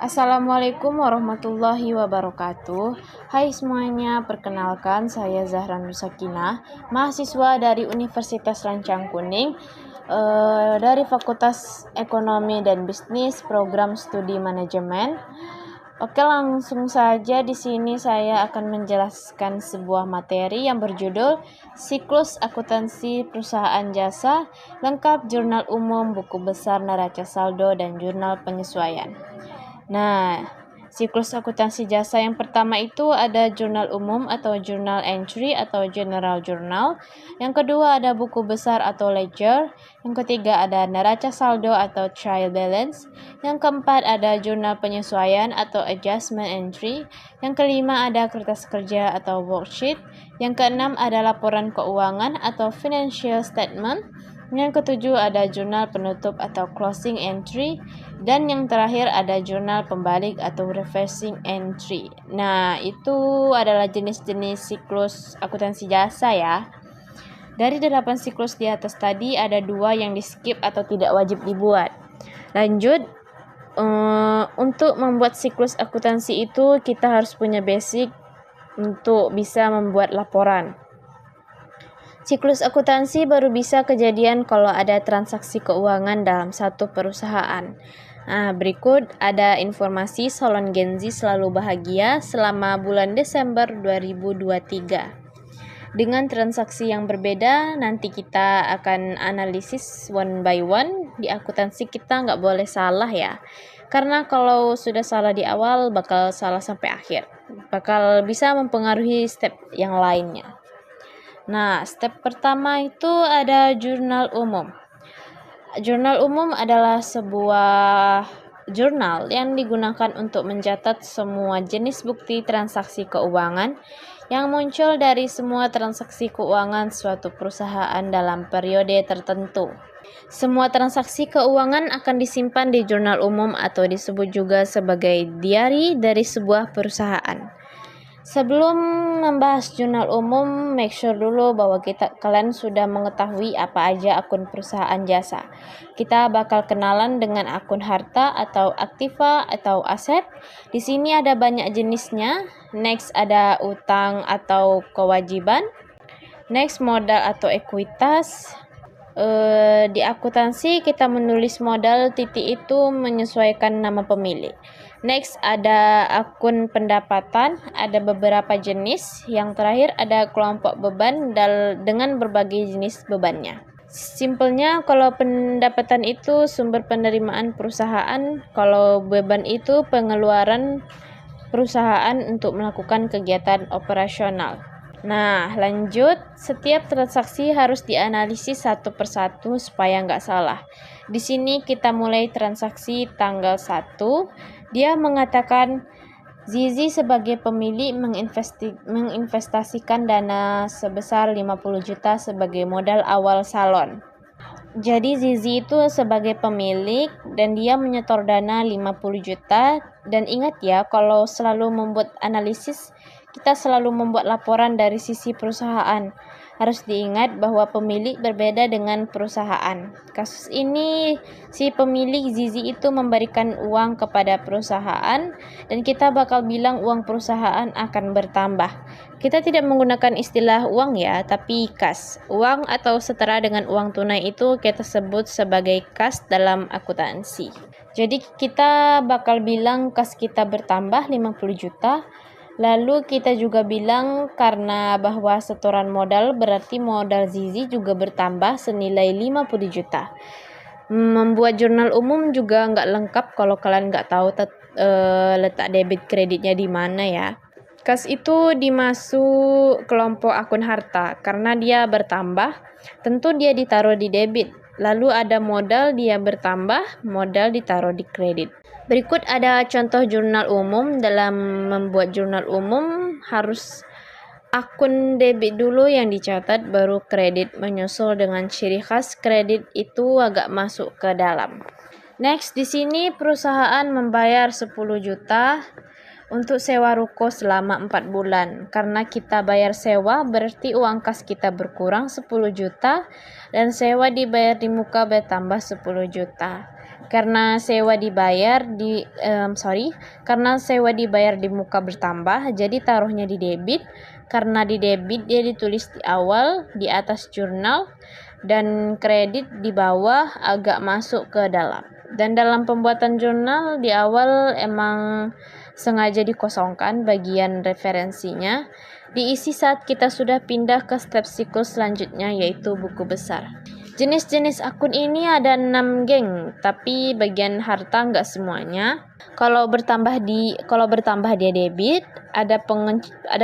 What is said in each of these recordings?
Assalamualaikum warahmatullahi wabarakatuh. Hai semuanya, perkenalkan saya Zahra Nursakinah, mahasiswa dari Universitas Lancang Kuning, dari Fakultas Ekonomi dan Bisnis, Program Studi Manajemen. Oke, langsung saja di sini saya akan menjelaskan sebuah materi yang berjudul Siklus Akuntansi Perusahaan Jasa, lengkap jurnal umum, buku besar neraca saldo, dan jurnal penyesuaian. Nah, siklus akuntansi jasa yang pertama itu ada jurnal umum atau journal entry atau general journal. Yang kedua ada buku besar atau ledger. Yang ketiga ada neraca saldo atau trial balance. Yang keempat ada jurnal penyesuaian atau adjustment entry. Yang kelima ada kertas kerja atau worksheet. Yang keenam ada laporan keuangan atau financial statement. Yang ketujuh ada jurnal penutup atau closing entry, dan yang terakhir ada jurnal pembalik atau reversing entry. Nah, itu adalah jenis-jenis siklus akuntansi jasa ya. Dari 8 siklus di atas tadi ada 2 yang di-skip atau tidak wajib dibuat. Lanjut, untuk membuat siklus akuntansi itu kita harus punya basic untuk bisa membuat laporan. Siklus akuntansi baru bisa kejadian kalau ada transaksi keuangan dalam satu perusahaan. Nah, berikut ada informasi Salon Gen Z selalu bahagia selama bulan Desember 2023. Dengan transaksi yang berbeda, nanti kita akan analisis one by one. Di akuntansi kita nggak boleh salah ya. Karena kalau sudah salah di awal, bakal salah sampai akhir. Bakal bisa mempengaruhi step yang lainnya. Nah, step pertama itu ada jurnal umum. Jurnal umum adalah sebuah jurnal yang digunakan untuk mencatat semua jenis bukti transaksi keuangan yang muncul dari semua transaksi keuangan suatu perusahaan dalam periode tertentu. Semua transaksi keuangan akan disimpan di jurnal umum atau disebut juga sebagai diary dari sebuah perusahaan. Sebelum membahas jurnal umum, make sure dulu bahwa kalian sudah mengetahui apa aja akun perusahaan jasa. Kita bakal kenalan dengan akun harta atau aktiva atau aset. Di sini ada banyak jenisnya. Next ada utang atau kewajiban. Next modal atau ekuitas. Di akuntansi kita menulis modal titik itu menyesuaikan nama pemilik. Next ada akun pendapatan, ada beberapa jenis. Yang terakhir ada kelompok beban dengan berbagai jenis bebannya. Simpelnya kalau pendapatan itu sumber penerimaan perusahaan, kalau beban itu pengeluaran perusahaan untuk melakukan kegiatan operasional. Nah, lanjut, setiap transaksi harus dianalisis satu persatu supaya nggak salah. Di sini kita mulai transaksi tanggal 1. Dia mengatakan Zizi sebagai pemilik menginvestasikan dana sebesar 50 juta sebagai modal awal salon. Jadi Zizi itu sebagai pemilik dan dia menyetor dana 50 juta. Dan ingat ya, kalau selalu membuat analisis, kita selalu membuat laporan dari sisi perusahaan. Harus diingat bahwa pemilik berbeda dengan perusahaan. Kasus ini, si pemilik Zizi itu memberikan uang kepada perusahaan dan kita bakal bilang uang perusahaan akan bertambah. Kita tidak menggunakan istilah uang ya, tapi kas. Uang atau setara dengan uang tunai itu kita sebut sebagai kas dalam akuntansi. Jadi kita bakal bilang kas kita bertambah 50 juta. Lalu kita juga bilang karena bahwa setoran modal berarti modal Zizi juga bertambah senilai 50 juta. Membuat jurnal umum juga nggak lengkap kalau kalian nggak tahu letak debit kreditnya di mana ya. Kas itu dimasuk kelompok akun harta karena dia bertambah, tentu dia ditaruh di debit. Lalu ada modal, dia bertambah, modal ditaruh di kredit. Berikut ada contoh jurnal umum. Dalam membuat jurnal umum harus akun debit dulu yang dicatat, baru kredit menyusul dengan ciri khas kredit itu agak masuk ke dalam. Next, di sini perusahaan membayar 10 juta untuk sewa ruko selama 4 bulan. Karena kita bayar sewa, berarti uang kas kita berkurang 10 juta dan sewa dibayar di muka bertambah 10 juta. Karena sewa dibayar di muka bertambah, jadi taruhnya di debit. Karena di debit dia ditulis di awal di atas jurnal, dan kredit di bawah agak masuk ke dalam. Dan dalam pembuatan jurnal di awal emang sengaja dikosongkan bagian referensinya, diisi saat kita sudah pindah ke step siklus selanjutnya, yaitu buku besar. Jenis-jenis akun ini ada 6 geng, tapi bagian harta nggak semuanya. Kalau bertambah dia debit, ada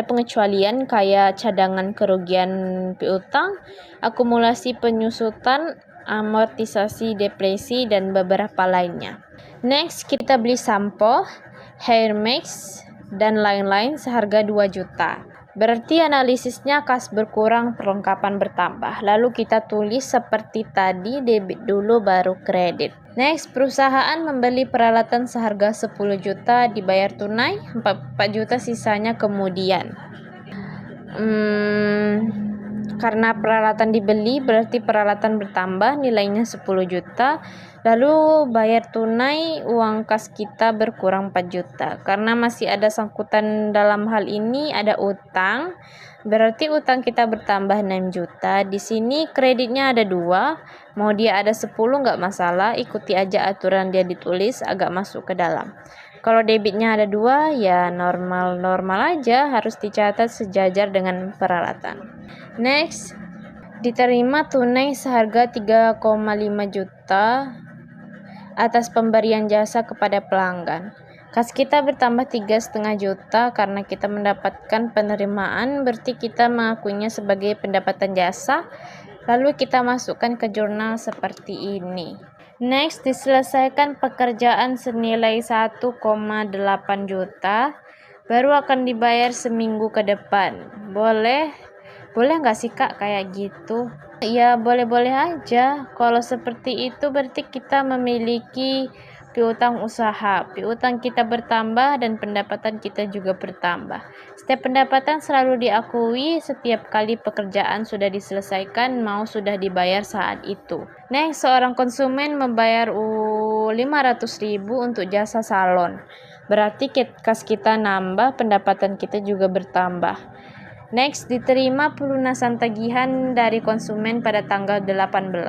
pengecualian kayak cadangan kerugian piutang, akumulasi penyusutan, amortisasi depresi, dan beberapa lainnya. Next, kita beli sampo, hair mix, dan lain-lain seharga 2 juta. Berarti analisisnya kas berkurang, perlengkapan bertambah. Lalu kita tulis seperti tadi, debit dulu baru kredit. Next, perusahaan membeli peralatan seharga 10 juta, dibayar tunai, 4 juta sisanya kemudian. Karena peralatan dibeli berarti peralatan bertambah, nilainya 10 juta. Lalu bayar tunai, uang kas kita berkurang 4 juta. Karena masih ada sangkutan dalam hal ini, ada utang. Berarti utang kita bertambah 6 juta. Di sini kreditnya ada 2. Mau dia ada 10 nggak masalah, ikuti aja aturan dia ditulis, agak masuk ke dalam. Kalau debitnya ada 2, ya normal aja, harus dicatat sejajar dengan peralatan. Next, diterima tunai seharga 3,5 juta atas pemberian jasa kepada pelanggan. Kas kita bertambah 3,5 juta karena kita mendapatkan penerimaan, berarti kita mengakuinya sebagai pendapatan jasa. Lalu kita masukkan ke jurnal seperti ini. Next, diselesaikan pekerjaan senilai 1,8 juta, baru akan dibayar seminggu ke depan. Boleh nggak sih Kak kayak gitu? Ya boleh-boleh aja. Kalau seperti itu berarti kita memiliki piutang usaha. Piutang kita bertambah dan pendapatan kita juga bertambah. Setiap pendapatan selalu diakui setiap kali pekerjaan sudah diselesaikan, mau sudah dibayar saat itu. Next, seorang konsumen membayar 500.000 untuk jasa salon. Berarti kas kita nambah, pendapatan kita juga bertambah. Next, diterima pelunasan tagihan dari konsumen pada tanggal 18.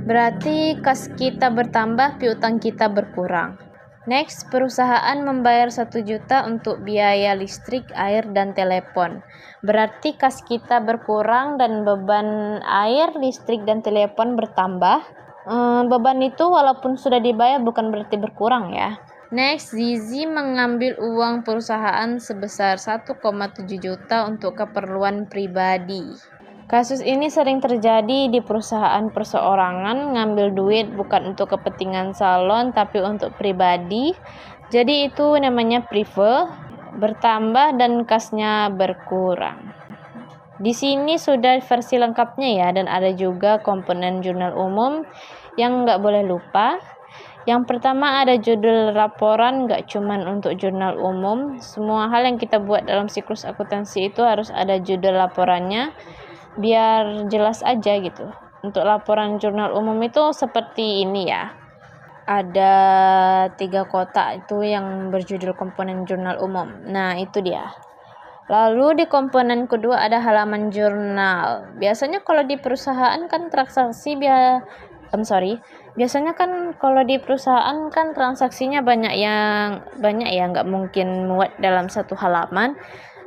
Berarti kas kita bertambah, piutang kita berkurang. Next, perusahaan membayar 1 juta untuk biaya listrik, air, dan telepon. Berarti kas kita berkurang dan beban air, listrik, dan telepon bertambah. Beban itu walaupun sudah dibayar bukan berarti berkurang ya. Next, Zizi mengambil uang perusahaan sebesar 1,7 juta untuk keperluan pribadi. Kasus ini sering terjadi di perusahaan perseorangan, ngambil duit bukan untuk kepentingan salon tapi untuk pribadi. Jadi itu namanya prive, bertambah dan kasnya berkurang. Di sini sudah versi lengkapnya ya, dan ada juga komponen jurnal umum yang nggak boleh lupa. Yang pertama ada judul laporan, nggak cuman untuk jurnal umum. Semua hal yang kita buat dalam siklus akuntansi itu harus ada judul laporannya, biar jelas aja gitu. Untuk laporan jurnal umum itu seperti ini ya. Ada 3 kotak itu yang berjudul komponen jurnal umum. Nah itu dia. Lalu di komponen kedua ada halaman jurnal. Biasanya kalau di perusahaan kan biasanya kan kalau di perusahaan kan transaksinya banyak ya, nggak mungkin muat dalam satu halaman.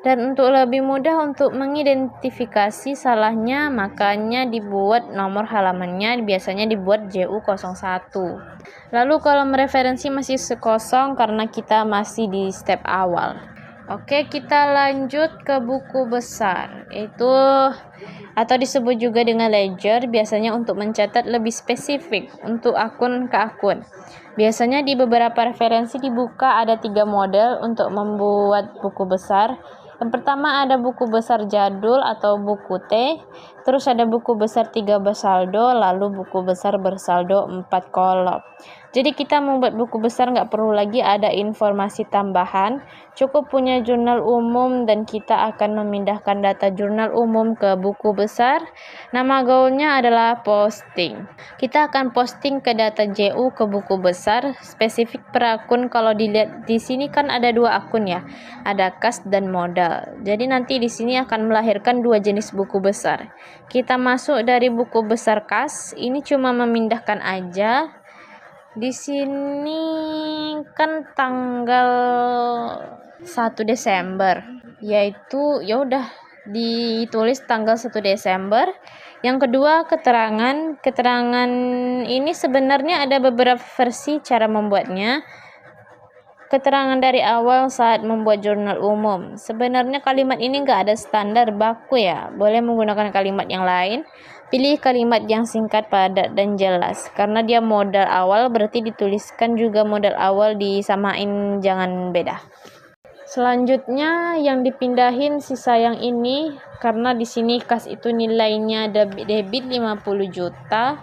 Dan untuk lebih mudah untuk mengidentifikasi salahnya, makanya dibuat nomor halamannya, biasanya dibuat JU01. Lalu kolom referensi masih sekosong karena kita masih di step awal. Oke, kita lanjut ke buku besar, itu atau disebut juga dengan ledger, biasanya untuk mencatat lebih spesifik untuk akun ke akun. Biasanya di beberapa referensi dibuka ada 3 model untuk membuat buku besar. Yang pertama ada buku besar jadul atau buku T, Terus ada buku besar 3 bersaldo, lalu buku besar bersaldo 4 kolom. Jadi kita membuat buku besar nggak perlu lagi ada informasi tambahan, cukup punya jurnal umum dan kita akan memindahkan data jurnal umum ke buku besar. Nama gaulnya adalah posting. Kita akan posting ke data JU ke buku besar, spesifik per akun. Kalau dilihat di sini kan ada 2 akun ya, ada kas dan modal. Jadi nanti di sini akan melahirkan 2 jenis buku besar. Kita masuk dari buku besar kas, ini cuma memindahkan aja. Di sini kan tanggal 1 Desember, yaitu ya udah ditulis tanggal 1 Desember. Yang kedua, keterangan. Keterangan ini sebenarnya ada beberapa versi cara membuatnya. Keterangan dari awal saat membuat jurnal umum. Sebenarnya kalimat ini nggak ada standar baku ya, boleh menggunakan kalimat yang lain. Pilih kalimat yang singkat, padat, dan jelas. Karena dia modal awal, berarti dituliskan juga modal awal, disamain, jangan beda. Selanjutnya yang dipindahin sisa yang ini, karena di sini kas itu nilainya debit 50 juta.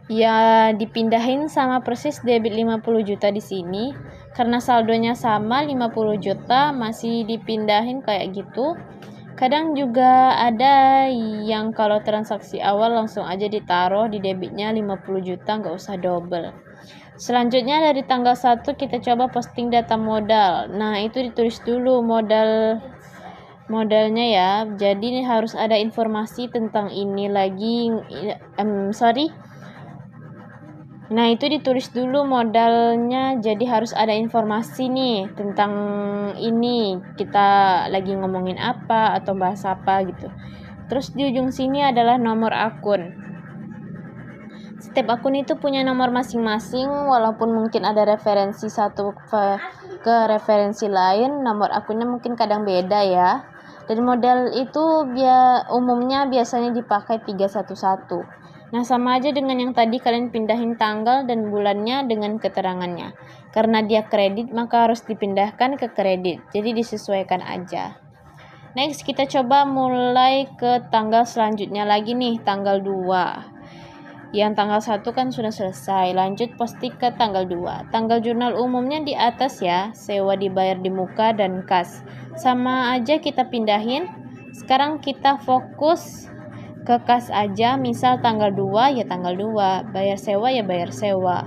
Ya dipindahin sama persis debit 50 juta di sini. Karena saldonya sama 50 juta, masih dipindahin kayak gitu. Kadang juga ada yang kalau transaksi awal langsung aja ditaruh di debitnya 50 juta, nggak usah double. Selanjutnya dari tanggal 1 kita coba posting data modal. Nah itu ditulis dulu modalnya ya. Jadi ini harus ada informasi tentang ini lagi. Nah itu ditulis dulu modalnya, jadi harus ada informasi nih tentang ini, kita lagi ngomongin apa atau bahas apa gitu. Terus di ujung sini adalah nomor akun. Setiap akun itu punya nomor masing-masing, walaupun mungkin ada referensi satu ke referensi lain, nomor akunnya mungkin kadang beda ya. Dan modal itu umumnya biasanya dipakai 311. Nah sama aja dengan yang tadi, kalian pindahin tanggal dan bulannya dengan keterangannya. Karena dia kredit maka harus dipindahkan ke kredit, jadi disesuaikan aja. Next kita coba mulai ke tanggal selanjutnya lagi nih, tanggal 2. Yang tanggal 1 kan sudah selesai, lanjut posting ke tanggal 2. Tanggal jurnal umumnya di atas ya, sewa dibayar di muka dan kas. Sama aja kita pindahin. Sekarang kita fokus ke kas aja, misal tanggal 2 ya tanggal 2, bayar sewa ya bayar sewa.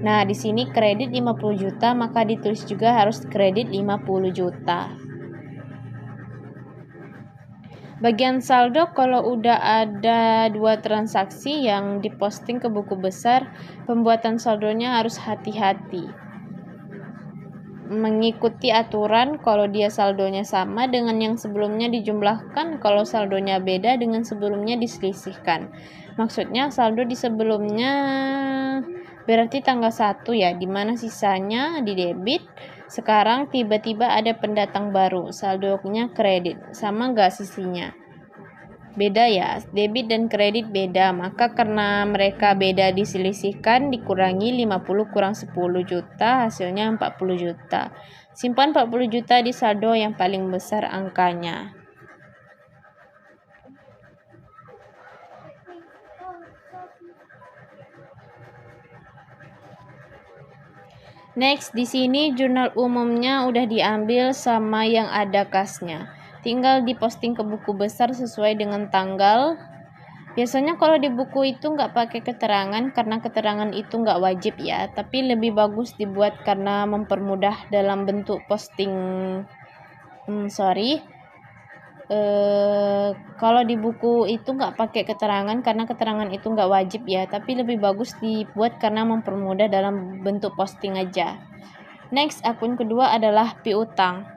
Nah, di sini kredit 50 juta, maka ditulis juga harus kredit 50 juta. Bagian saldo, kalau udah ada 2 transaksi yang diposting ke buku besar, pembuatan saldonya harus hati-hati. Mengikuti aturan, kalau dia saldonya sama dengan yang sebelumnya dijumlahkan, kalau saldonya beda dengan sebelumnya diselisihkan. Maksudnya saldo di sebelumnya berarti tanggal 1 ya, dimana sisanya di debit. Sekarang tiba-tiba ada pendatang baru, saldonya kredit, sama nggak sisinya? Beda ya, debit dan kredit beda, maka karena mereka beda diselisihkan, dikurangi 50 kurang 10 juta, hasilnya 40 juta. Simpan 40 juta di saldo yang paling besar angkanya. Next, di sini jurnal umumnya udah diambil sama yang ada kasnya. Tinggal diposting ke buku besar sesuai dengan tanggal. Biasanya kalau di buku itu nggak pakai keterangan, karena keterangan itu nggak wajib ya. Tapi lebih bagus dibuat karena mempermudah dalam bentuk posting. Kalau di buku itu nggak pakai keterangan, karena keterangan itu nggak wajib ya. Tapi lebih bagus dibuat karena mempermudah dalam bentuk posting aja. Next, akun kedua adalah piutang.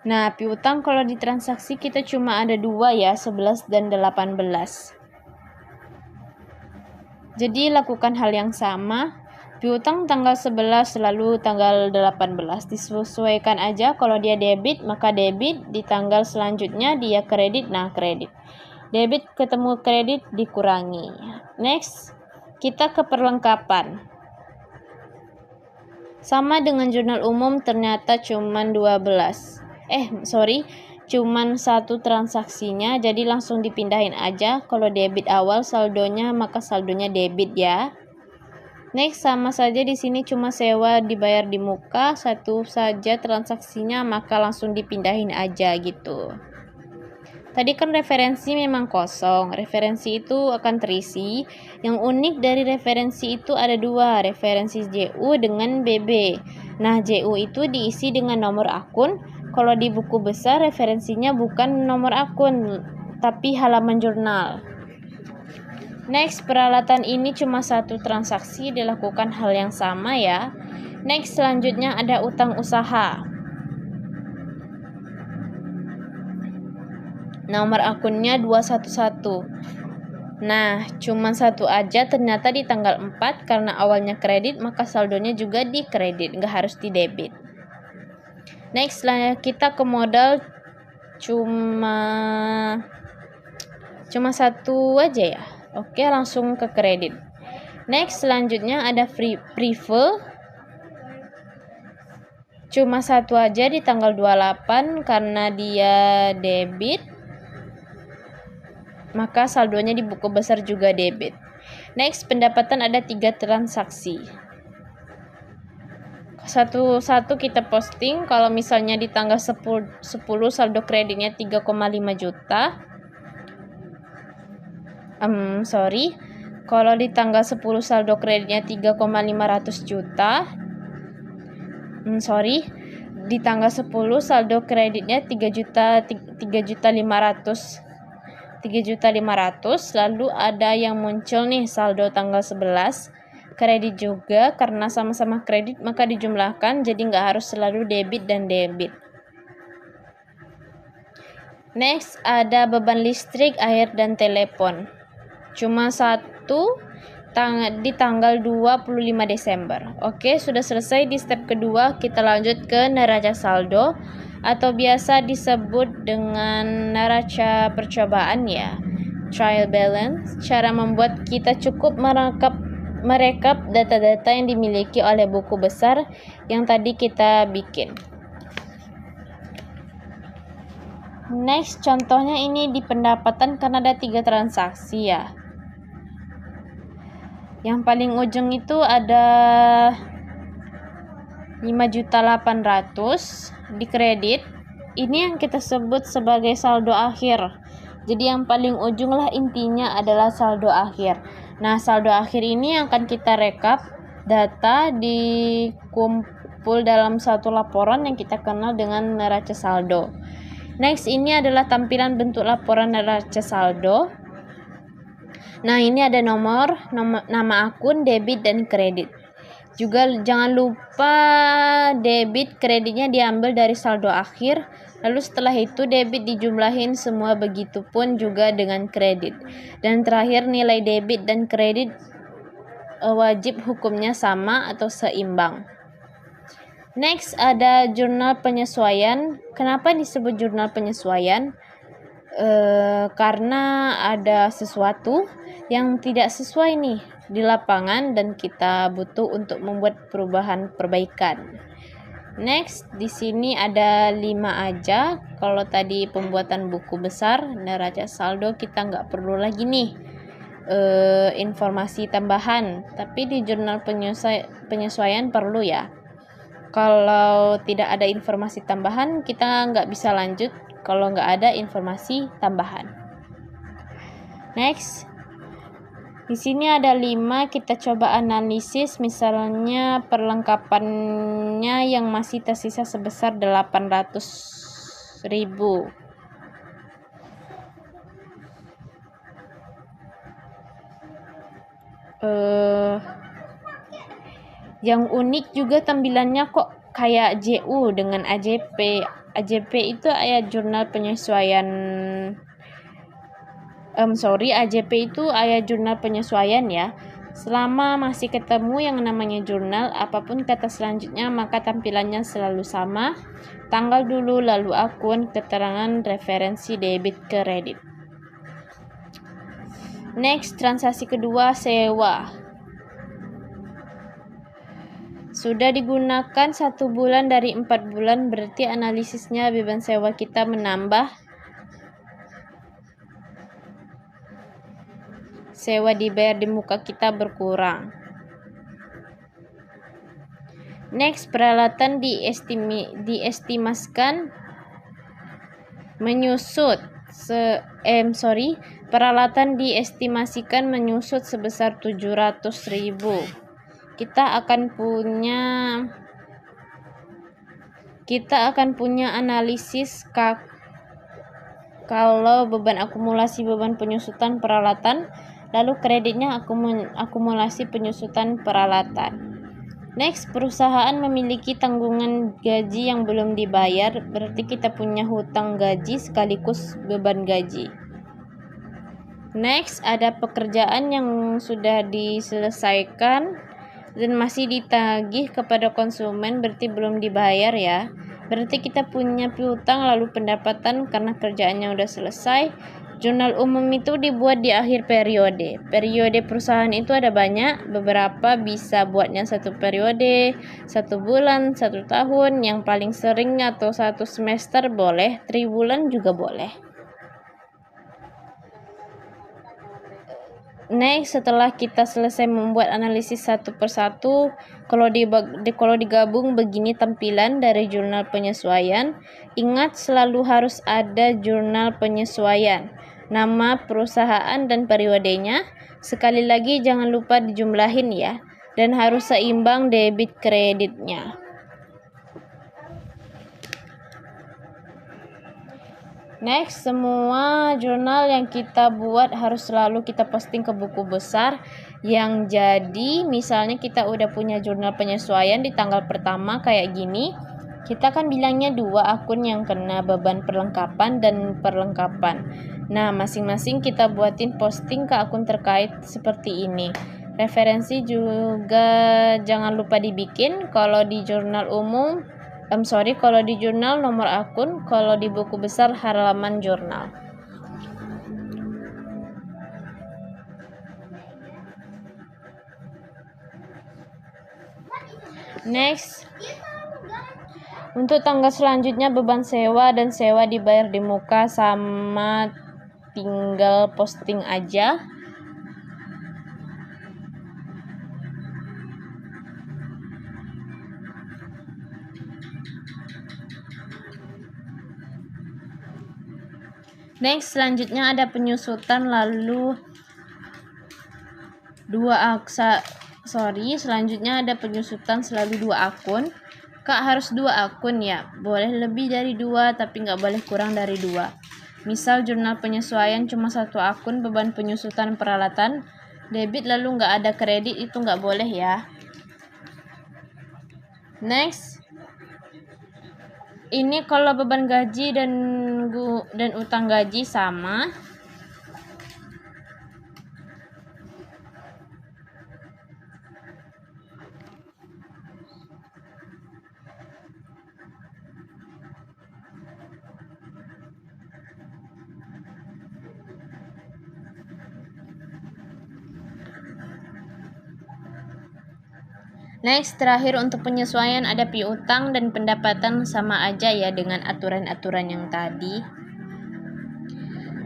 Nah, piutang kalau di transaksi kita cuma ada 2 ya, 11 dan 18. Jadi lakukan hal yang sama. Piutang tanggal 11 lalu tanggal 18 disesuaikan aja. Kalau dia debit maka debit, di tanggal selanjutnya dia kredit, nah kredit. Debit ketemu kredit dikurangi. Next, kita ke perlengkapan. Sama dengan jurnal umum, ternyata cuman cuman satu transaksinya, jadi langsung dipindahin aja. Kalau debit awal saldonya, maka saldonya debit ya. Next, sama saja di sini cuma sewa dibayar di muka, satu saja transaksinya, maka langsung dipindahin aja gitu. Tadi kan referensi memang kosong, referensi itu akan terisi. Yang unik dari referensi itu ada dua, referensi JU dengan BB. Nah, JU itu diisi dengan nomor akun. Kalau di buku besar referensinya bukan nomor akun, tapi halaman jurnal. Next, peralatan ini cuma satu transaksi, dilakukan hal yang sama ya. Next, selanjutnya ada utang usaha. Nomor akunnya 211. Nah, cuma satu aja, ternyata di tanggal 4 karena awalnya kredit, maka saldonya juga di kredit, nggak harus di debit. Next, kita ke modal cuma satu aja ya. Oke, langsung ke kredit. Next, selanjutnya ada prefer. Cuma satu aja di tanggal 28 karena dia debit, maka saldonya di buku besar juga debit. Next, pendapatan ada 3 transaksi. Satu-satu kita posting. Kalau misalnya di tanggal 10 saldo kreditnya 3,5 juta. Kalau di tanggal 10 saldo kreditnya 3,500 juta. Di tanggal 10 saldo kreditnya 3.500.000, lalu ada yang muncul nih saldo tanggal 11 kredit juga, karena sama-sama kredit maka dijumlahkan, jadi nggak harus selalu debit dan debit. Next, ada beban listrik, air, dan telepon. Cuma satu di tanggal 25 Desember. Oke, sudah selesai di step kedua. Kita lanjut ke neraca saldo atau biasa disebut dengan neraca percobaan ya, trial balance. Cara membuat kita cukup merekap data-data yang dimiliki oleh buku besar yang tadi kita bikin. Next, contohnya ini di pendapatan karena ada 3 transaksi ya. Yang paling ujung itu ada 5.800.000 di kredit. Ini yang kita sebut sebagai saldo akhir. Jadi yang paling ujung lah intinya adalah saldo akhir. Nah, saldo akhir ini akan kita rekap data dikumpul dalam satu laporan yang kita kenal dengan neraca saldo. Next, ini adalah tampilan bentuk laporan neraca saldo. Nah, ini ada nama akun, debit, dan kredit. Juga jangan lupa debit kreditnya diambil dari saldo akhir. Lalu setelah itu debit dijumlahin semua, begitupun juga dengan kredit. Dan terakhir nilai debit dan kredit wajib hukumnya sama atau seimbang. Next, ada jurnal penyesuaian. Kenapa disebut jurnal penyesuaian? Karena ada sesuatu yang tidak sesuai nih di lapangan dan kita butuh untuk membuat perbaikan. Next, di sini ada 5 aja. Kalau tadi pembuatan buku besar, neraca saldo, kita nggak perlu lagi nih informasi tambahan. Tapi di jurnal penyesuaian perlu ya. Kalau tidak ada informasi tambahan, kita nggak bisa lanjut kalau nggak ada informasi tambahan. Next, di sini ada 5, kita coba analisis. Misalnya perlengkapannya yang masih tersisa sebesar 800.000. Yang unik juga tampilannya kok kayak JU dengan AJP. AJP itu ayat jurnal penyesuaian. AJP itu ayat jurnal penyesuaian ya. Selama masih ketemu yang namanya jurnal, apapun kata selanjutnya maka tampilannya selalu sama. Tanggal dulu, lalu akun, keterangan, referensi, debit, kredit. Next, transaksi kedua, sewa. Sudah digunakan 1 bulan dari 4 bulan, berarti analisisnya beban sewa kita menambah, sewa dibayar di muka kita berkurang. Next, peralatan diestimasikan menyusut peralatan diestimasikan menyusut sebesar 700.000. Kita akan punya analisis kalau beban akumulasi beban penyusutan peralatan, lalu kreditnya akumulasi penyusutan peralatan. Next, perusahaan memiliki tanggungan gaji yang belum dibayar, berarti kita punya hutang gaji sekaligus beban gaji. Next, ada pekerjaan yang sudah diselesaikan dan masih ditagih kepada konsumen, berarti belum dibayar ya. Berarti kita punya piutang lalu pendapatan karena kerjaannya udah selesai. Jurnal umum itu dibuat di akhir periode. Periode perusahaan itu ada banyak, beberapa bisa buatnya 1 periode, 1 bulan, 1 tahun, yang paling sering atau 1 semester boleh, 3 bulan juga boleh. Next, setelah kita selesai membuat analisis satu persatu, kalau digabung begini tampilan dari jurnal penyesuaian. Ingat, selalu harus ada jurnal penyesuaian, nama perusahaan dan periodenya. Sekali lagi jangan lupa dijumlahin ya, dan harus seimbang debit kreditnya. Next, semua jurnal yang kita buat harus selalu kita posting ke buku besar. Yang jadi misalnya kita udah punya jurnal penyesuaian di tanggal pertama kayak gini, kita kan bilangnya 2 akun yang kena beban perlengkapan dan perlengkapan. Nah, masing-masing kita buatin posting ke akun terkait seperti ini. Referensi juga jangan lupa dibikin. Kalau di jurnal kalau di jurnal nomor akun, kalau di buku besar halaman jurnal. Next, untuk tanggal selanjutnya beban sewa dan sewa dibayar di muka sama, tinggal posting aja. Next, selanjutnya ada penyusutan lalu selanjutnya ada penyusutan selalu 2 akun. Kak, harus 2 akun ya? Boleh lebih dari 2, tapi nggak boleh kurang dari 2. Misal jurnal penyesuaian cuma 1 akun beban penyusutan peralatan, debit lalu nggak ada kredit, itu nggak boleh ya. Next, ini kalau beban gaji dan utang gaji sama. Next, terakhir untuk penyesuaian ada piutang dan pendapatan sama aja ya dengan aturan-aturan yang tadi.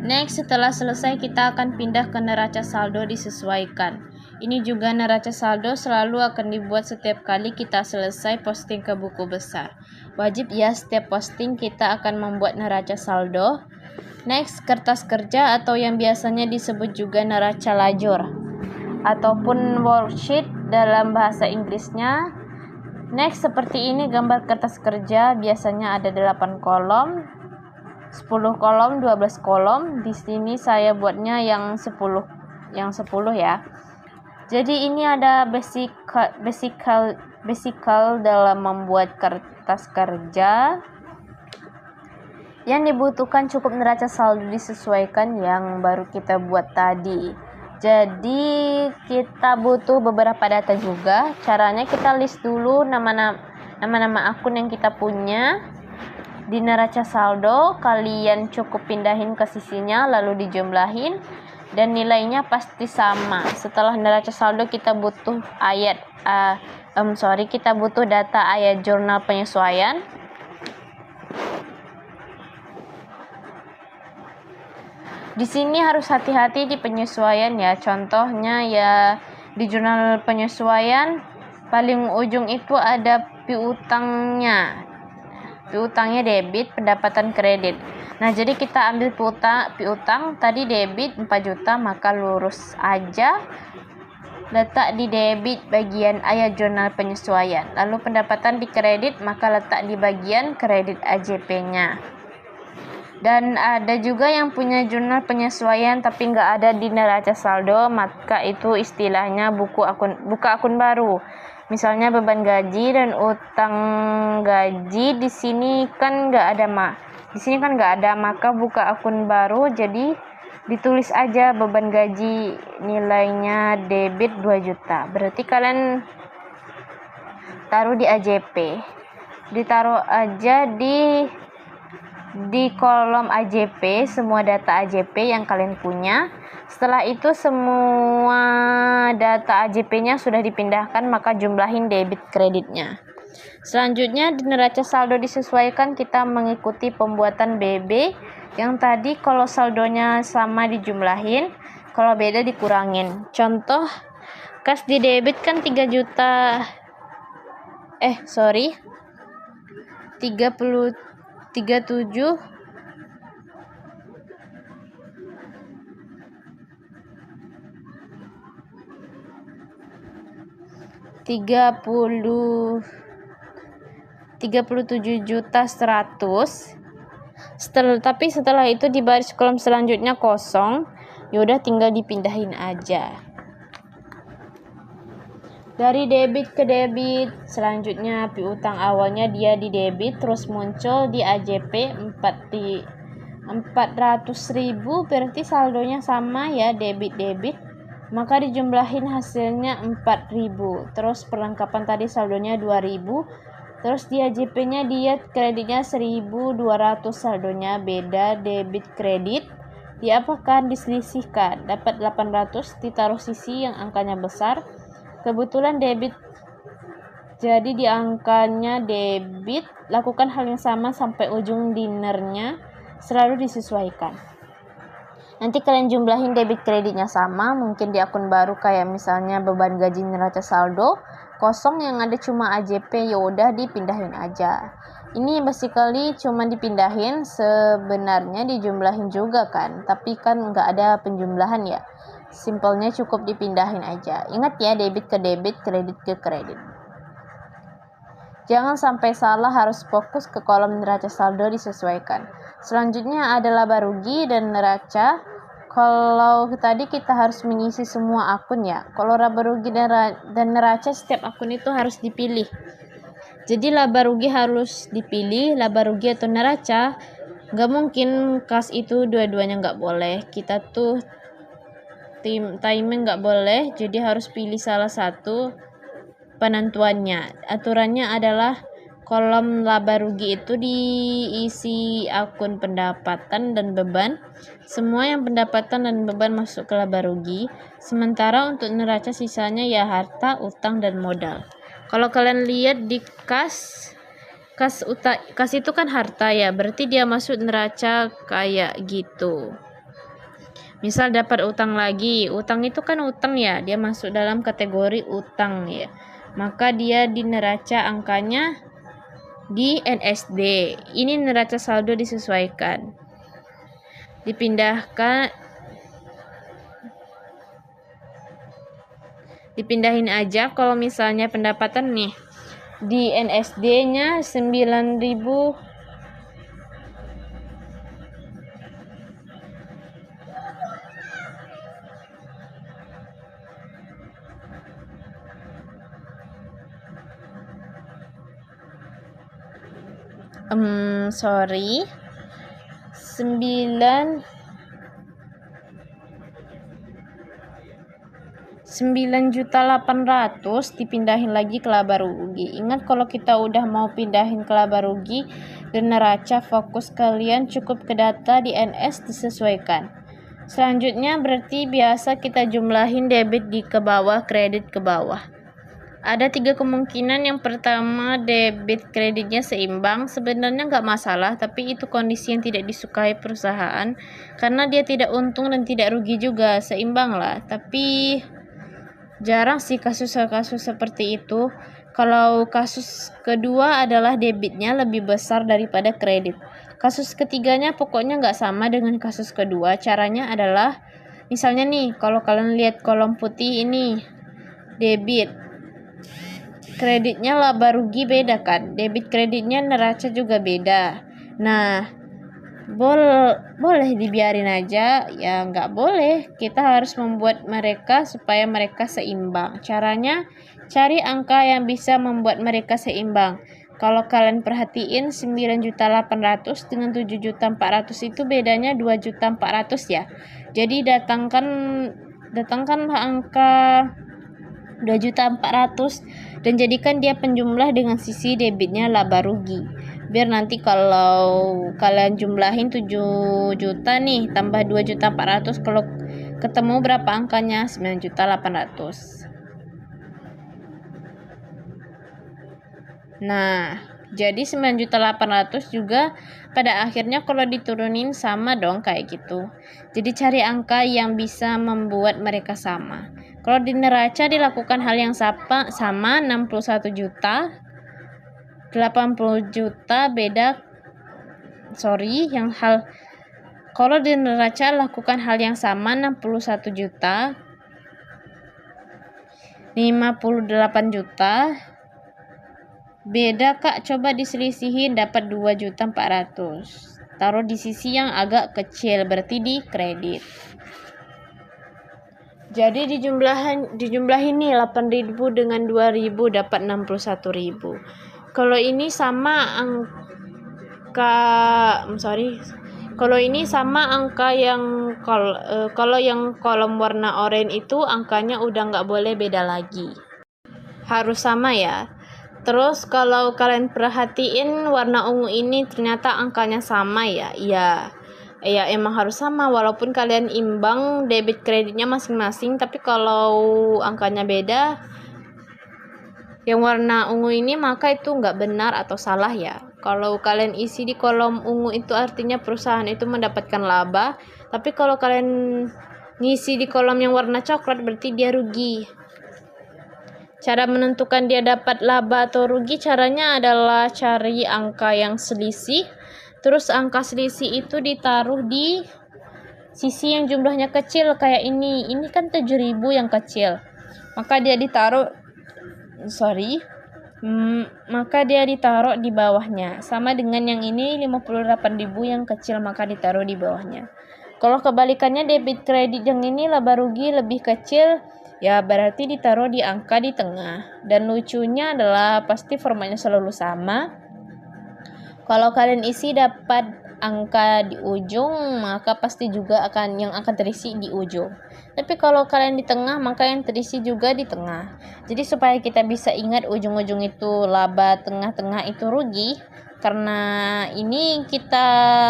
Next, setelah selesai kita akan pindah ke neraca saldo disesuaikan. Ini juga neraca saldo selalu akan dibuat setiap kali kita selesai posting ke buku besar. Wajib ya, setiap posting kita akan membuat neraca saldo. Next, kertas kerja atau yang biasanya disebut juga neraca lajur ataupun worksheet dalam bahasa Inggrisnya. Next, seperti ini gambar kertas kerja, biasanya ada 8 kolom, 10 kolom, 12 kolom. Di sini saya buatnya yang 10 ya. Jadi ini ada basic dalam membuat kertas kerja. Yang dibutuhkan cukup neraca saldo disesuaikan yang baru kita buat tadi. Jadi kita butuh beberapa data juga. Caranya kita list dulu nama-nama akun yang kita punya di neraca saldo. Kalian cukup pindahin ke sisinya lalu dijumlahin dan nilainya pasti sama. Setelah neraca saldo kita butuh kita butuh data ayat jurnal penyesuaian. Di sini harus hati-hati di penyesuaian ya. Contohnya ya di jurnal penyesuaian paling ujung itu ada piutangnya. Piutangnya debit, pendapatan kredit. Nah, jadi kita ambil piutang tadi debit 4 juta, maka lurus aja letak di debit bagian ayat jurnal penyesuaian. Lalu pendapatan di kredit, maka letak di bagian kredit AJP-nya. Dan ada juga yang punya jurnal penyesuaian tapi nggak ada di neraca saldo, maka itu istilahnya buka akun baru. Misalnya beban gaji dan utang gaji di sini kan nggak ada, maka buka akun baru. Jadi ditulis aja beban gaji nilainya debit 2 juta. Berarti kalian taruh di AJP. Ditaruh aja di kolom AJP, semua data AJP yang kalian punya. Setelah itu semua data AJP-nya sudah dipindahkan, maka jumlahin debit kreditnya. Selanjutnya di neraca saldo disesuaikan, kita mengikuti pembuatan BB. Yang tadi kalau saldonya sama dijumlahin, kalau beda dikurangin. Contoh, kas di debit kan 3 juta 37 juta 100. Tapi setelah itu di baris kolom selanjutnya kosong, yaudah tinggal dipindahin aja. Dari debit ke debit, selanjutnya piutang awalnya dia di debit, terus muncul di AJP 400.000, berarti saldonya sama ya, debit, maka dijumlahin hasilnya 4.000. Terus perlengkapan tadi saldonya 2.000, terus di AJP-nya dia kreditnya 1.200, saldonya beda debit kredit. Diapakan? Diselisihkan, dapat 800, ditaruh sisi yang angkanya besar. Kebetulan debit, jadi di angkanya debit, lakukan hal yang sama sampai ujung dinernya, selalu disesuaikan. Nanti kalian jumlahin debit kreditnya sama, mungkin di akun baru kayak misalnya beban gaji neraca saldo, kosong yang ada cuma AJP, yaudah dipindahin aja. Ini basically cuma dipindahin, sebenarnya dijumlahin juga kan, tapi kan nggak ada penjumlahan ya. Simpelnya cukup dipindahin aja. Ingat ya, debit ke debit, kredit ke kredit. Jangan sampai salah, harus fokus ke kolom neraca saldo disesuaikan. Selanjutnya ada laba rugi dan neraca. Kalau tadi kita harus mengisi semua akun ya. Kalau laba rugi dan neraca, setiap akun itu harus dipilih. Jadi laba rugi harus dipilih, laba rugi atau neraca. Nggak mungkin kas itu dua-duanya nggak boleh. Kita tuh timing nggak boleh, jadi harus pilih salah satu penentuannya. Aturannya adalah kolom laba rugi itu diisi akun pendapatan dan beban. Semua yang pendapatan dan beban masuk ke laba rugi. Sementara untuk neraca sisanya ya harta, utang, dan modal. Kalau kalian lihat di kas itu kan harta ya, berarti dia masuk neraca kayak gitu. Misal dapat utang lagi, utang itu kan utang ya, dia masuk dalam kategori utang ya. Maka dia di neraca angkanya di NSD. Ini neraca saldo disesuaikan. Dipindahin aja kalau misalnya pendapatan nih. Di NSD-nya 9.000. Sorry, 9.800.000 dipindahin lagi ke laba rugi. Ingat kalau kita udah mau pindahin ke laba rugi dan neraca, fokus kalian cukup ke data di NS disesuaikan. Selanjutnya berarti biasa kita jumlahin debit di ke bawah, kredit ke bawah. Ada 3 kemungkinan. Yang pertama, debit kreditnya seimbang. Sebenarnya nggak masalah, tapi itu kondisi yang tidak disukai perusahaan karena dia tidak untung dan tidak rugi juga, seimbang lah. Tapi jarang sih kasus-kasus seperti itu. Kalau kasus kedua adalah debitnya lebih besar daripada kredit. Kasus ketiganya pokoknya nggak sama dengan kasus kedua. Caranya adalah, misalnya nih, kalau kalian lihat kolom putih ini, debit, kreditnya laba rugi beda kan, debit kreditnya neraca juga beda. Nah, boleh dibiarin aja? Ya nggak boleh, kita harus membuat mereka supaya mereka seimbang. Caranya, cari angka yang bisa membuat mereka seimbang. Kalau kalian perhatiin, 9.800.000 dengan 7.400.000 itu bedanya 2.400.000 ya. Jadi datangkan angka 2.400.000 dan jadikan dia penjumlah dengan sisi debitnya laba rugi. Biar nanti kalau kalian jumlahin 7 juta nih tambah 2.400.000, kalau ketemu berapa angkanya? 9.800.000. Nah, jadi 9.800.000 juga pada akhirnya kalau diturunin sama dong kayak gitu. Jadi cari angka yang bisa membuat mereka sama. Kalau di neraca dilakukan hal yang sama 61 juta, 80 juta beda. Kalau di neraca lakukan hal yang sama 61 juta, 58 juta. Beda Kak, coba diselisihin dapat 2.400.000. Taruh di sisi yang agak kecil, berarti di kredit. Jadi dijumlahin nih 8.000 dengan 2.000 dapat 61.000. Kalau ini sama angka yang kalau yang kolom warna oranye itu angkanya udah nggak boleh beda lagi, harus sama ya. Terus kalau kalian perhatiin warna ungu ini ternyata angkanya sama ya. Ya emang harus sama walaupun kalian imbang debit kreditnya masing-masing, tapi kalau angkanya beda yang warna ungu ini maka itu nggak benar atau salah ya. Kalau kalian isi di kolom ungu itu artinya perusahaan itu mendapatkan laba, tapi kalau kalian ngisi di kolom yang warna coklat berarti dia rugi. Cara menentukan dia dapat laba atau rugi, caranya adalah cari angka yang selisih. Terus angka selisih itu ditaruh di sisi yang jumlahnya kecil kayak ini. Ini kan 7.000 yang kecil. Maka dia ditaruh di bawahnya. Sama dengan yang ini 58.000 yang kecil, maka ditaruh di bawahnya. Kalau kebalikannya debit kredit yang ini laba rugi lebih kecil, ya berarti ditaruh di angka di tengah. Dan lucunya adalah pasti formatnya selalu sama. Kalau kalian isi dapat angka di ujung, maka pasti juga yang akan terisi di ujung. Tapi kalau kalian di tengah, maka yang terisi juga di tengah. Jadi supaya kita bisa ingat ujung-ujung itu laba, tengah-tengah itu rugi. Karena ini kita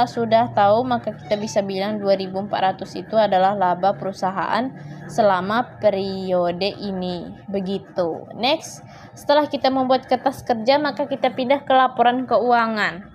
sudah tahu, maka kita bisa bilang 2.400 itu adalah laba perusahaan selama periode ini. Begitu. Next, setelah kita membuat kertas kerja, maka kita pindah ke laporan keuangan.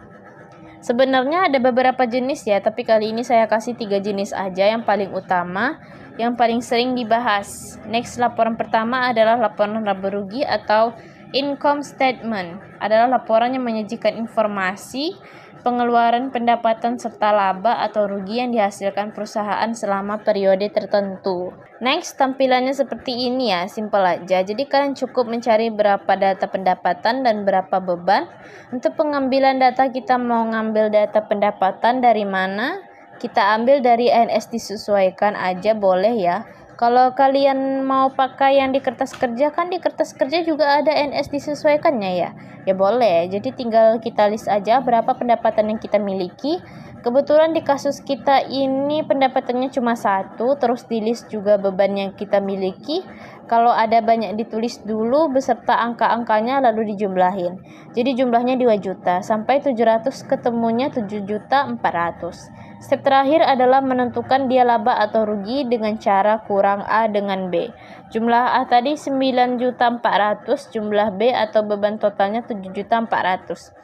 Sebenarnya ada beberapa jenis ya, tapi kali ini saya kasih 3 jenis aja yang paling utama, yang paling sering dibahas. Next, laporan pertama adalah laporan laba rugi atau income statement. Adalah laporan yang menyajikan informasi pengeluaran, pendapatan, serta laba atau rugi yang dihasilkan perusahaan selama periode tertentu. Next, tampilannya seperti ini ya, simple aja. Jadi kalian cukup mencari berapa data pendapatan dan berapa beban. Untuk pengambilan data, kita mau ngambil data pendapatan dari mana? Kita ambil dari ANS disesuaikan aja boleh ya. Kalau kalian mau pakai yang di kertas kerja, kan di kertas kerja juga ada NS disesuaikannya ya. Ya boleh, jadi tinggal kita list aja berapa pendapatan yang kita miliki. Kebetulan di kasus kita ini pendapatannya cuma 1, terus di list juga beban yang kita miliki. Kalau ada banyak ditulis dulu beserta angka-angkanya lalu dijumlahin. Jadi jumlahnya 2 juta, sampai 700 ketemunya 7.400.000. Step terakhir adalah menentukan dia laba atau rugi dengan cara kurang A dengan B. Jumlah A tadi 9.400.000, jumlah B atau beban totalnya 7.400.000.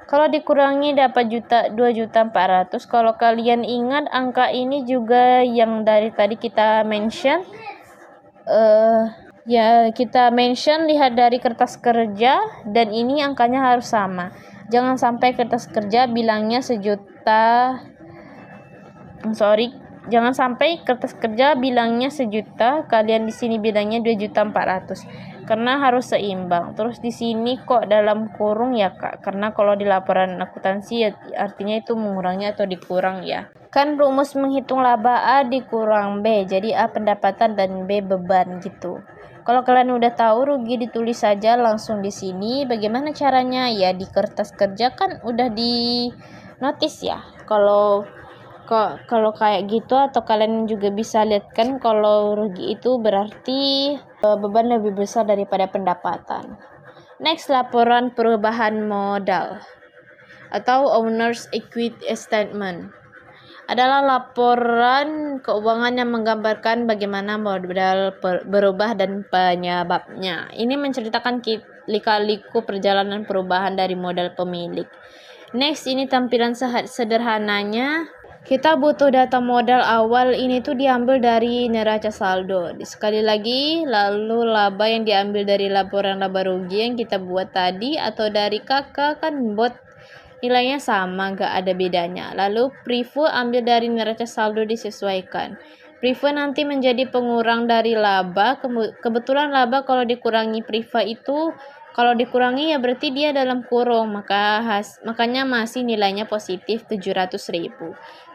Kalau dikurangi dapat 2.400.000. Kalau kalian ingat angka ini juga yang dari tadi kita mention, lihat dari kertas kerja, dan ini angkanya harus sama. Jangan sampai kertas kerja bilangnya jangan sampai kertas kerja bilangnya 1.000.000, kalian di sini bilangnya 2.400.000. Karena harus seimbang. Terus di sini kok dalam kurung ya Kak? Karena kalau di laporan akuntansi ya, artinya itu mengurangi atau dikurang ya. Kan rumus menghitung laba A dikurang B, jadi A pendapatan dan B beban gitu. Kalau kalian udah tahu rugi ditulis saja langsung di sini. Bagaimana caranya? Ya di kertas kerja kan udah di notis ya. Kalau kayak gitu, atau kalian juga bisa lihat kan kalau rugi itu berarti beban lebih besar daripada pendapatan. Next, laporan perubahan modal atau owner's equity statement adalah laporan keuangan yang menggambarkan bagaimana modal berubah dan penyebabnya. Ini menceritakan lika-liku perjalanan perubahan dari modal pemilik. Next, ini tampilan sederhananya. Kita butuh data modal awal, ini tuh diambil dari neraca saldo. Sekali lagi, lalu laba yang diambil dari laporan laba rugi yang kita buat tadi, atau dari kakak kan buat nilainya sama, gak ada bedanya. Lalu prive ambil dari neraca saldo disesuaikan. Prive nanti menjadi pengurang dari laba. Kebetulan laba kalau dikurangi prive itu, kalau dikurangi ya berarti dia dalam kurung, makanya masih nilainya positif 700.000.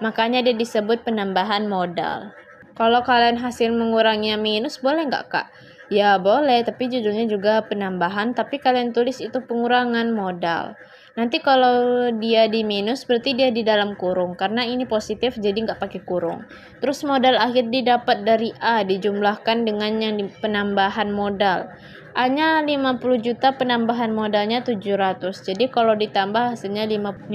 Makanya dia disebut penambahan modal. Kalau kalian hasil mengurangnya minus, boleh nggak Kak? Ya boleh, tapi judulnya juga penambahan, tapi kalian tulis itu pengurangan modal. Nanti kalau dia di minus berarti dia di dalam kurung, karena ini positif jadi nggak pakai kurung. Terus modal akhir didapat dari A dijumlahkan dengan yang penambahan modal. A-nya 50 juta, penambahan modalnya 700. Jadi kalau ditambah hasilnya 50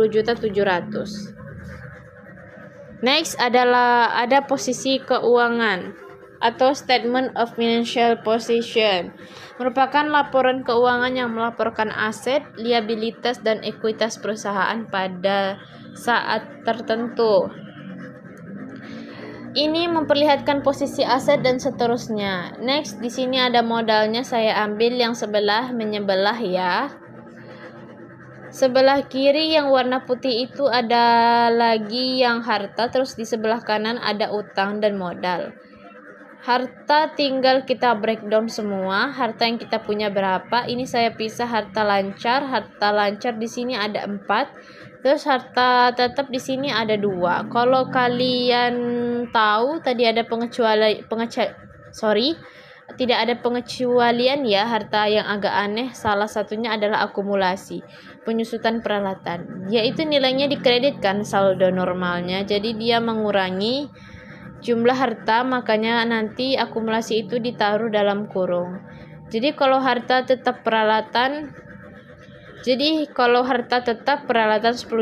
juta 700. Next adalah ada posisi keuangan atau statement of financial position. Merupakan laporan keuangan yang melaporkan aset, liabilitas dan ekuitas perusahaan pada saat tertentu. Ini memperlihatkan posisi aset dan seterusnya. Next, di sini ada modalnya, saya ambil yang menyebelah ya. Sebelah kiri yang warna putih itu ada lagi yang harta, terus di sebelah kanan ada utang dan modal. Harta tinggal kita breakdown semua. Harta yang kita punya berapa? Ini saya pisah harta lancar. Harta lancar di sini ada 4. Terus harta tetap di sini ada 2. Kalau kalian tahu tadi ada tidak ada pengecualian ya, harta yang agak aneh. Salah satunya adalah akumulasi, penyusutan peralatan, yaitu nilainya dikreditkan saldo normalnya. Jadi dia mengurangi jumlah harta, makanya nanti akumulasi itu ditaruh dalam kurung. Jadi kalau harta tetap peralatan 10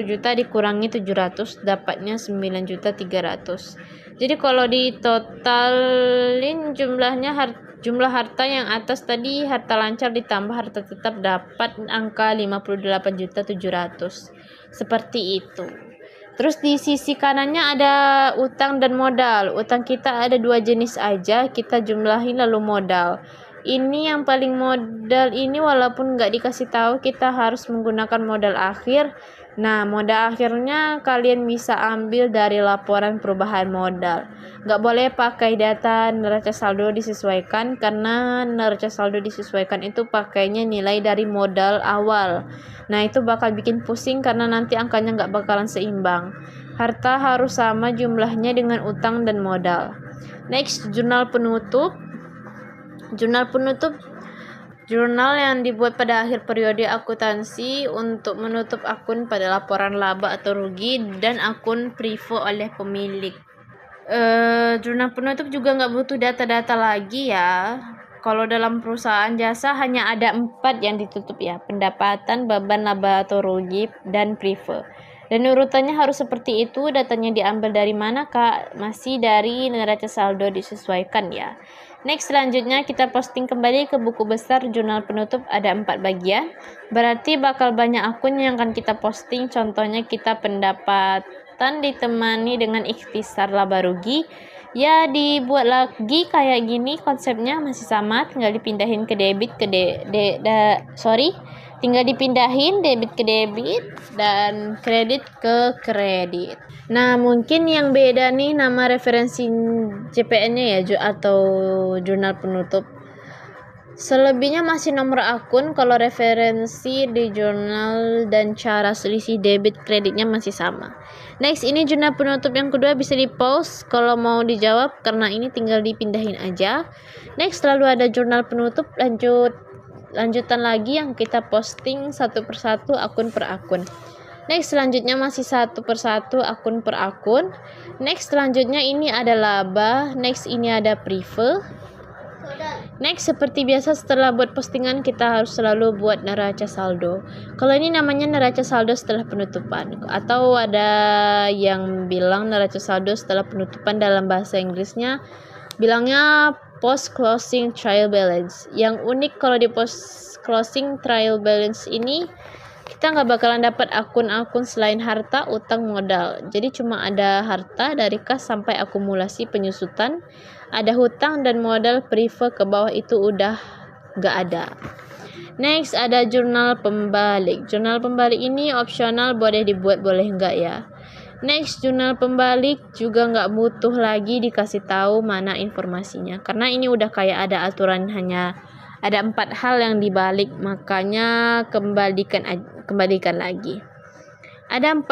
juta dikurangi 700 dapatnya 9.300.000. Jadi kalau ditotalin jumlah harta yang atas tadi, harta lancar ditambah harta tetap, dapat angka 58.700.000. Seperti itu. Terus di sisi kanannya ada utang dan modal. Utang kita ada 2 jenis aja, kita jumlahin lalu modal. Ini yang paling modal ini walaupun nggak dikasih tahu, kita harus menggunakan modal akhir. Nah, modal akhirnya kalian bisa ambil dari laporan perubahan modal. Nggak boleh pakai data neraca saldo disesuaikan, karena neraca saldo disesuaikan itu pakainya nilai dari modal awal. Nah, itu bakal bikin pusing karena nanti angkanya nggak bakalan seimbang. Harta harus sama jumlahnya dengan utang dan modal. Next, jurnal penutup. Jurnal yang dibuat pada akhir periode akuntansi untuk menutup akun pada laporan laba atau rugi dan akun prive oleh pemilik. Jurnal penutup juga nggak butuh data-data lagi ya. Kalau dalam perusahaan jasa hanya ada 4 yang ditutup ya: pendapatan, beban, laba atau rugi, dan prive. Dan urutannya harus seperti itu. Datanya diambil dari mana, Kak? Masih dari neraca saldo disesuaikan ya. Next, selanjutnya kita posting kembali ke buku besar jurnal penutup, ada 4 bagian. Berarti bakal banyak akun yang akan kita posting. Contohnya kita pendapatan ditemani dengan ikhtisar laba rugi. Ya, dibuat lagi kayak gini, konsepnya masih sama, tinggal dipindahin ke debit ke tinggal dipindahin debit ke debit dan kredit ke kredit. Nah, mungkin yang beda nih nama referensi JPN-nya ya, atau jurnal penutup. Selebihnya masih nomor akun, kalau referensi di jurnal dan cara selisih debit kreditnya masih sama. Next, ini jurnal penutup yang kedua, bisa di-pause kalau mau dijawab karena ini tinggal dipindahin aja. Next, lalu ada jurnal penutup lanjutan lagi yang kita posting satu persatu, akun per akun. Next, selanjutnya masih satu persatu, akun per akun. Next, selanjutnya ini ada laba. Next, ini ada prive. Next, seperti biasa setelah buat postingan kita harus selalu buat neraca saldo. Kalau ini namanya neraca saldo setelah penutupan, atau ada yang bilang neraca saldo setelah penutupan, dalam bahasa Inggrisnya bilangnya post closing trial balance. Yang unik kalau di post closing trial balance ini, kita nggak bakalan dapat akun-akun selain harta, utang, modal. Jadi cuma ada harta dari kas sampai akumulasi penyusutan, ada hutang dan modal prive ke bawah itu udah nggak ada. Next, ada jurnal pembalik. Jurnal pembalik ini opsional, boleh dibuat boleh nggak ya. Next, jurnal pembalik juga nggak butuh lagi dikasih tahu mana informasinya, karena ini udah kayak ada aturan, hanya ada 4 hal yang dibalik, makanya kembalikan lagi. Ada 4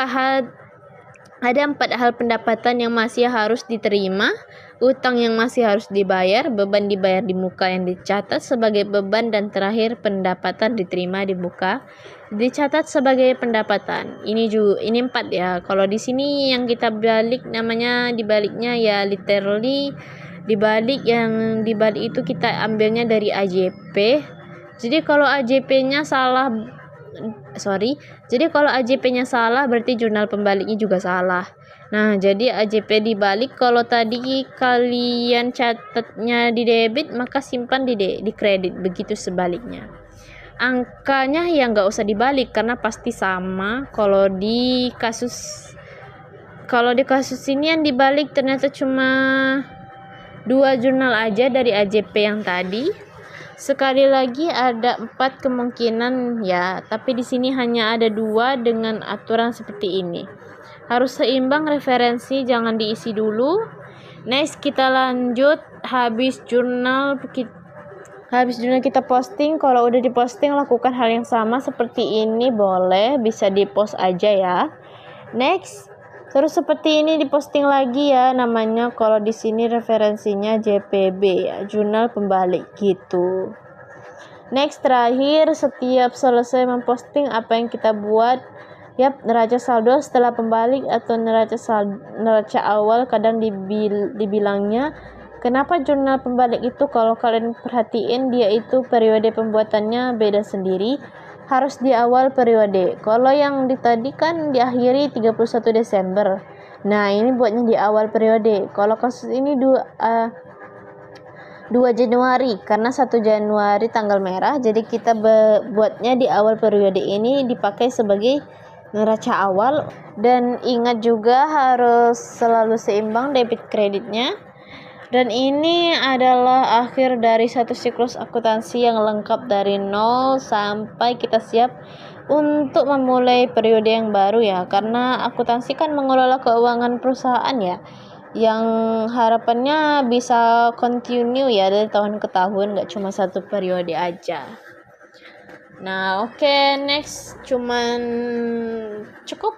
hal pendapatan yang masih harus diterima, utang yang masih harus dibayar, beban dibayar di muka yang dicatat sebagai beban, dan terakhir pendapatan diterima di muka dicatat sebagai pendapatan. Ini 4 ya. Kalau di sini yang kita balik namanya, dibaliknya ya literally dibalik, yang dibalik itu kita ambilnya dari AJP. Jadi kalau AJP-nya salah berarti jurnal pembaliknya juga salah. Nah, jadi AJP dibalik, kalau tadi kalian catatnya di debit, maka simpan di kredit, begitu sebaliknya. Angkanya ya nggak usah dibalik karena pasti sama. Kalau di kasus ini yang dibalik ternyata cuma 2 jurnal aja dari AJP yang tadi. Sekali lagi ada 4 kemungkinan ya, tapi di sini hanya ada 2 dengan aturan seperti ini. Harus seimbang referensi, jangan diisi dulu. Next, kita lanjut. Habis jurnal kita posting. Kalau udah diposting, lakukan hal yang sama seperti ini, boleh bisa di-post aja ya. Next, terus seperti ini diposting lagi ya, namanya kalau di sini referensinya JPB ya, jurnal pembalik gitu. Next, terakhir, setiap selesai memposting apa yang kita buat, neraca saldo setelah pembalik atau neraca awal, kadang dibilangnya. Kenapa jurnal pembalik itu, kalau kalian perhatiin dia itu periode pembuatannya beda sendiri, harus di awal periode. Kalau yang tadi kan diakhiri 31 Desember. Nah, ini buatnya di awal periode. Kalau kasus ini 2 Januari, karena 1 Januari tanggal merah, jadi kita buatnya di awal periode, ini dipakai sebagai neraca awal. Dan ingat juga harus selalu seimbang debit kreditnya. Dan ini adalah akhir dari satu siklus akuntansi yang lengkap dari nol sampai kita siap untuk memulai periode yang baru ya. Karena akuntansi kan mengelola keuangan perusahaan ya, yang harapannya bisa continue ya dari tahun ke tahun, gak cuma satu periode aja. Nah, oke, next, cukup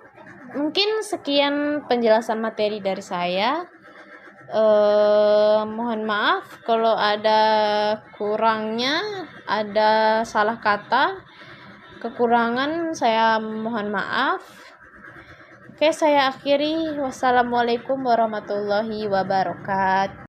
mungkin sekian penjelasan materi dari saya. Mohon maaf kalau ada kurangnya, ada salah kata, kekurangan, saya mohon maaf. Oke, saya akhiri. Wassalamualaikum warahmatullahi wabarakatuh.